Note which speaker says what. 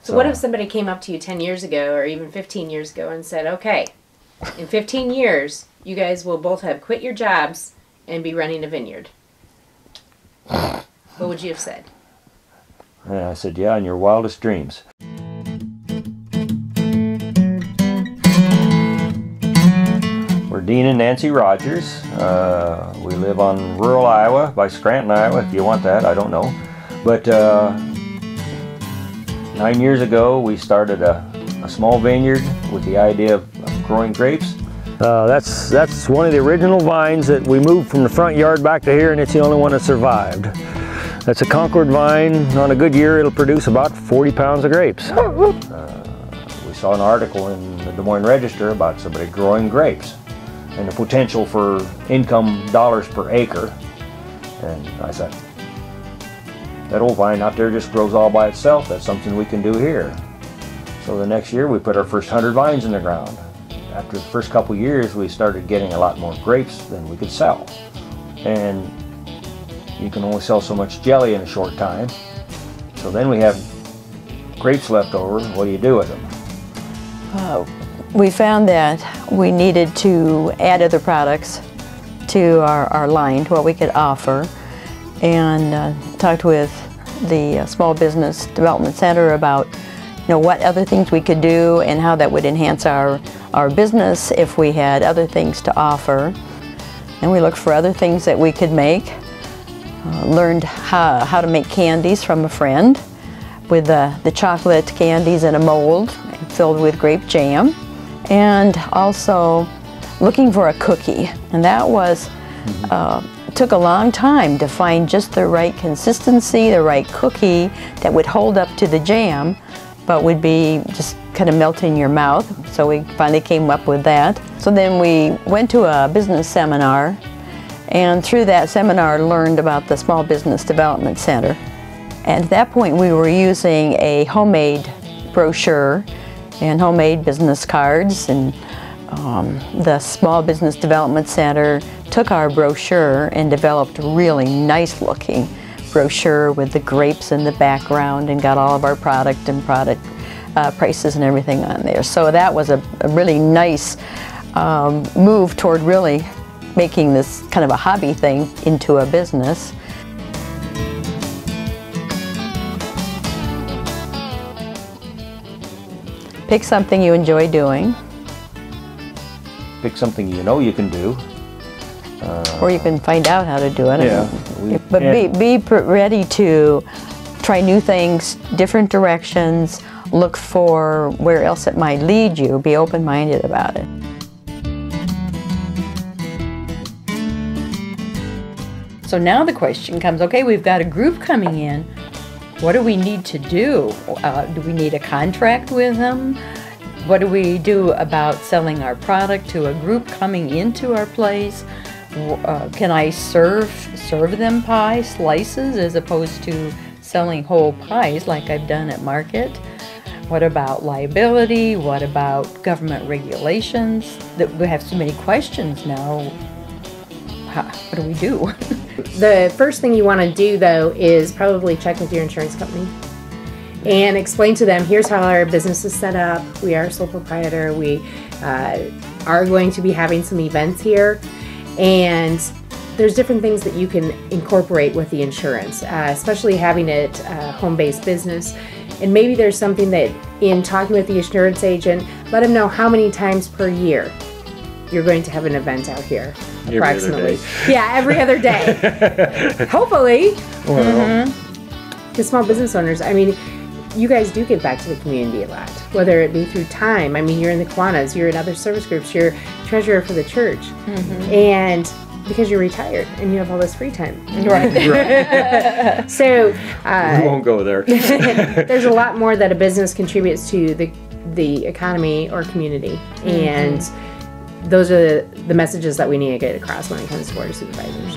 Speaker 1: So what if somebody came up to you 10 years ago or even 15 years ago and said, okay, in 15 years, you guys will both have quit your jobs and be running a vineyard? What would you have said?
Speaker 2: And I said, yeah, in your wildest dreams. We're Dean and Nancy Rogers. We live on rural Iowa, by Scranton, Iowa, if you want that, I don't know. But 9 years ago, we started a small vineyard with the idea of growing grapes. That's one of the original vines that we moved from the front yard back to here, and it's the only one that survived. That's a Concord vine. On a good year, it'll produce about 40 pounds of grapes. We saw an article in the Des Moines Register about somebody growing grapes and the potential for income dollars per acre. And I said, that old vine out there just grows all by itself. That's something we can do here. So the next year, we put our first 100 vines in the ground. After the first couple years, we started getting a lot more grapes than we could sell. And you can only sell so much jelly in a short time. So then we have grapes left over. What do you do with them?
Speaker 3: We found that we needed to add other products to our line, to what we could offer, and talked with the Small Business Development Center about what other things we could do and how that would enhance our business if we had other things to offer. And we looked for other things that we could make. Learned how to make candies from a friend with the chocolate candies in a mold filled with grape jam, and also looking for a cookie. And that was took a long time to find just the right consistency, the right cookie that would hold up to the jam but would be just kind of melt in your mouth. So we finally came up with that. So then we went to a business seminar, and through that seminar learned about the Small Business Development Center. And at that point we were using a homemade brochure and homemade business cards, and the Small Business Development Center took our brochure and developed a really nice looking brochure with the grapes in the background and got all of our product and product prices and everything on there. So that was a really nice move toward really making this kind of a hobby thing into a business. Pick something you enjoy doing.
Speaker 2: Pick something you know you can do.
Speaker 3: Or you can find out how to do it.
Speaker 2: Yeah.
Speaker 3: But be ready to try new things, different directions, look for where else it might lead you, be open-minded about it. So now the question comes, okay, we've got a group coming in. What do we need to do? Do we need a contract with them? What do we do about selling our product to a group coming into our place? Can I serve them pie slices as opposed to selling whole pies like I've done at market? What about liability? What about government regulations? That we have so many questions now. What do we do?
Speaker 1: The first thing you want to do, though, is probably check with your insurance company and explain to them, here's how our business is set up. We are a sole proprietor. We are going to be having some events here. And there's different things that you can incorporate with the insurance, especially having it home-based business. And maybe there's something that in talking with the insurance agent, let them know how many times per year you're going to have an event out here, approximately. Yeah, every other day. Hopefully.
Speaker 2: Well.
Speaker 1: The small business owners, I mean, you guys do give back to the community a lot, whether it be through time. I mean, you're in the Kiwanis, you're in other service groups, you're treasurer for the church. And because you're retired and you have all this free time.
Speaker 3: Right.
Speaker 1: So
Speaker 2: we won't go there.
Speaker 1: There's a lot more that a business contributes to the economy or community. And those are the messages that we need to get across when it comes to board of supervisors.